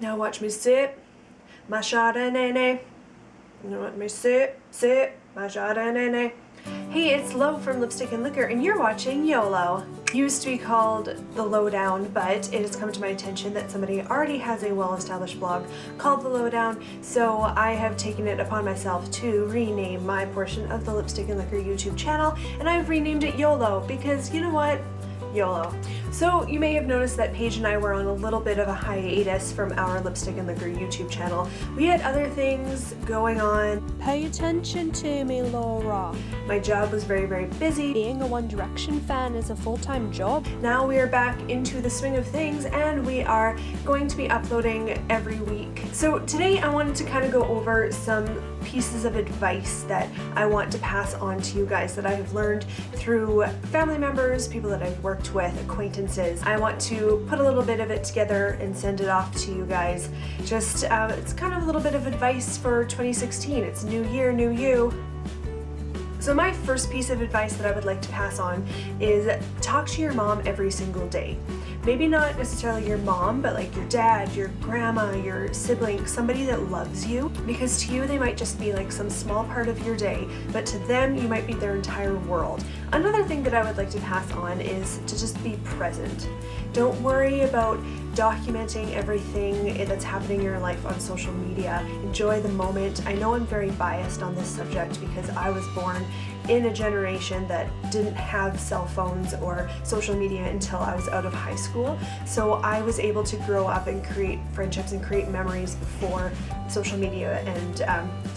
Now watch me sip my Chardonnay. Now watch me sip my Chardonnay. Hey, it's Lo from Lipstick and Liquor, and you're watching YOLO. Used to be called The Lowdown, but it has come to my attention that somebody already has a well-established blog called The Lowdown, so I have taken it upon myself to rename my portion of the Lipstick and Liquor YouTube channel, and I've renamed it YOLO because, you know what? YOLO. So you may have noticed that Paige and I were on a little bit of a hiatus from our Lipstick and Liquor YouTube channel. We had other things going on. Pay attention to me, Laura. My job was very, very busy. Being a One Direction fan is a full-time job. Now we are back into the swing of things and we are going to be uploading every week. So today I wanted to kind of go over some pieces of advice that I want to pass on to you guys that I have learned through family members, people that I've worked with, acquaintances. I want to put a little bit of it together and send it off to you guys. Just, it's kind of a little bit of advice for 2016. It's new year, new you. So my first piece of advice that I would like to pass on is talk to your mom every single day. Maybe not necessarily your mom, but like your dad, your grandma, your sibling, somebody that loves you, because to you they might just be like some small part of your day, but to them you might be their entire world. Another thing that I would like to pass on is to just be present. Don't worry about documenting everything that's happening in your life on social media. Enjoy the moment. I know I'm very biased on this subject because I was born in a generation that didn't have cell phones or social media until I was out of high school. So I was able to grow up and create friendships and create memories before social media and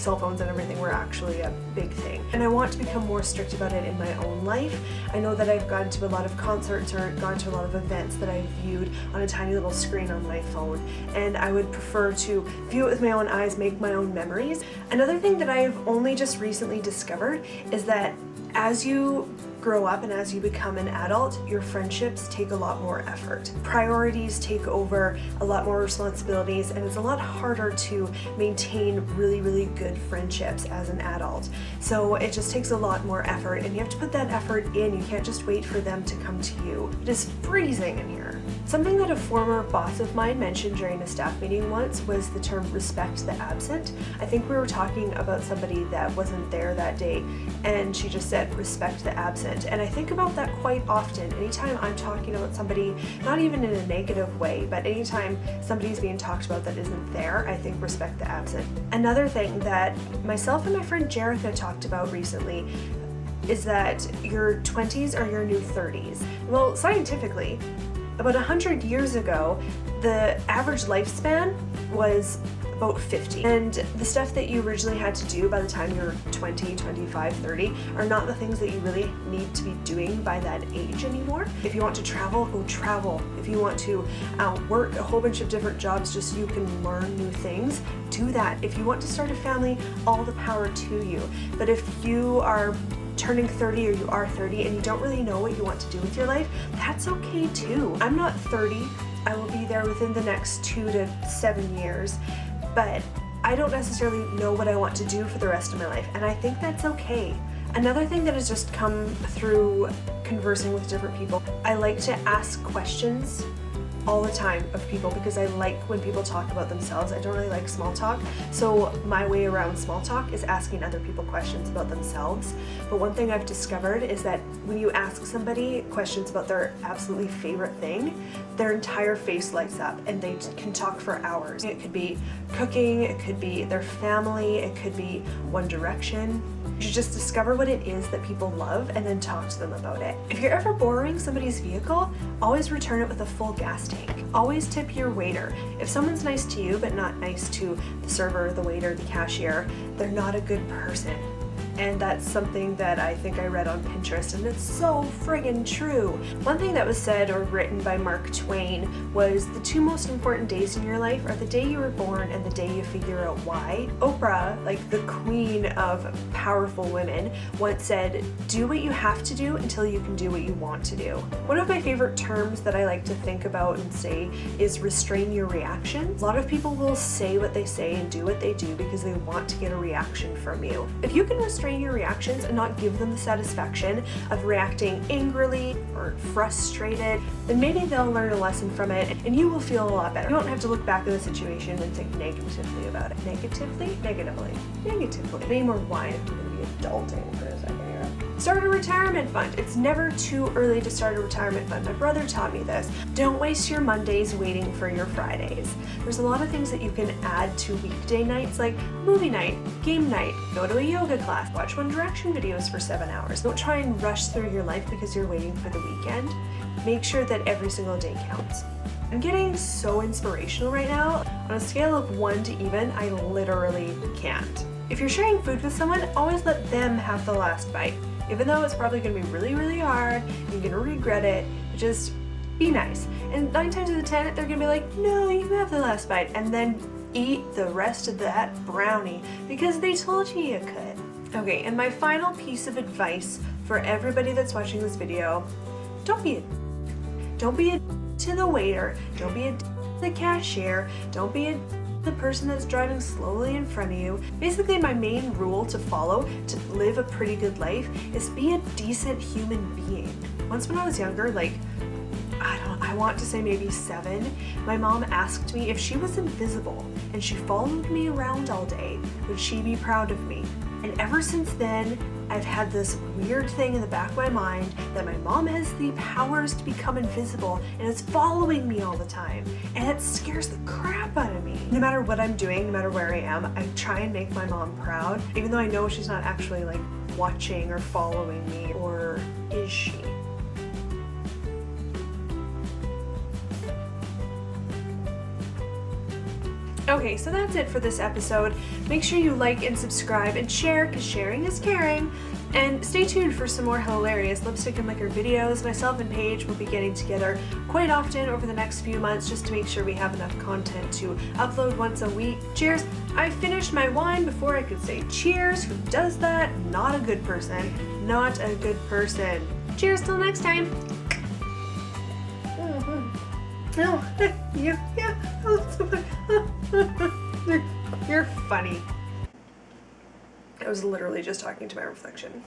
cell phones and everything were actually a big thing. And I want to become more strict about it in my own life. I know that I've gone to a lot of concerts or gone to a lot of events that I've viewed on a tiny little screen on my phone, and I would prefer to view it with my own eyes, make my own memories. Another thing that I've only just recently discovered is that as you grow up and as you become an adult, your friendships take a lot more effort. Priorities take over a lot more responsibilities, and it's a lot harder to maintain really, really good friendships as an adult. So it just takes a lot more effort, and you have to put that effort in. You can't just wait for them to come to you. It is freezing in here. Something that a former boss of mine mentioned during a staff meeting once was the term respect the absent. I think we were talking about somebody that wasn't there that day, and she just said respect the absent. And I think about that quite often. Anytime I'm talking about somebody, not even in a negative way, but anytime somebody's being talked about that isn't there, I think respect the absent. Another thing that myself and my friend Jerica talked about recently is that your 20s are your new 30s. Well, scientifically, about 100 years ago, the average lifespan was about 50. And the stuff that you originally had to do by the time you're 20, 25, 30 are not the things that you really need to be doing by that age anymore. If you want to travel, go travel. If you want to work a whole bunch of different jobs just so you can learn new things, do that. If you want to start a family, all the power to you. But if you are turning 30 or you are 30 and you don't really know what you want to do with your life, that's okay too. I'm not 30. I will be there within the next 2 to 7 years, but I don't necessarily know what I want to do for the rest of my life, and I think that's okay. Another thing that has just come through conversing with different people, I like to ask questions all the time of people because I like when people talk about themselves. I don't really like small talk, so my way around small talk is asking other people questions about themselves. But one thing I've discovered is that when you ask somebody questions about their absolutely favorite thing, their entire face lights up and they can talk for hours. It could be cooking, it could be their family, it could be One Direction. You should just discover what it is that people love and then talk to them about it. If you're ever borrowing somebody's vehicle, always return it with a full gas tank. Always tip your waiter. If someone's nice to you but not nice to the server, the waiter, the cashier, they're not a good person. And that's something that I think I read on Pinterest, and it's so friggin' true. One thing that was said or written by Mark Twain was the 2 most important days in your life are the day you were born and the day you figure out why. Oprah, like the queen of powerful women, once said, do what you have to do until you can do what you want to do. One of my favorite terms that I like to think about and say is restrain your reactions. A lot of people will say what they say and do what they do because they want to get a reaction from you. If you can restrain train your reactions and not give them the satisfaction of reacting angrily or frustrated, then maybe they'll learn a lesson from it and you will feel a lot better. You don't have to look back at the situation and think negatively about it. Negatively? Negatively. Any more wine if I'm going to be adulting for a second here. Start a retirement fund. It's never too early to start a retirement fund. My brother taught me this. Don't waste your Mondays waiting for your Fridays. There's a lot of things that you can add to weekday nights, like movie night, game night, go to a yoga class, watch One Direction videos for 7 hours. Don't try and rush through your life because you're waiting for the weekend. Make sure that every single day counts. I'm getting so inspirational right now. On a scale of 1 to even, I literally can't. If you're sharing food with someone, always let them have the last bite. Even though it's probably going to be really, really hard, you're going to regret it, just be nice. And 9 times out of 10, they're going to be like, no, you have the last bite, and then eat the rest of that brownie because they told you you could. Okay, and my final piece of advice for everybody that's watching this video, don't be a to the waiter, don't be a to the cashier, don't be a the person that's driving slowly in front of you. Basically, my main rule to follow to live a pretty good life is be a decent human being. Once when I was younger, like, I want to say maybe 7, my mom asked me if she was invisible and she followed me around all day, would she be proud of me? And ever since then, I've had this weird thing in the back of my mind that my mom has the powers to become invisible and is following me all the time. And it scares the crap out of me. No matter what I'm doing, no matter where I am, I try and make my mom proud, even though I know she's not actually like watching or following me, or is she? Okay, so that's it for this episode. Make sure you like and subscribe and share, because sharing is caring. And stay tuned for some more hilarious lipstick and liquor videos. Myself and Paige will be getting together quite often over the next few months just to make sure we have enough content to upload once a week. Cheers! I finished my wine before I could say cheers. Who does that? Not a good person. Not a good person. Cheers till next time. No, yeah, you're funny. I was literally just talking to my reflection.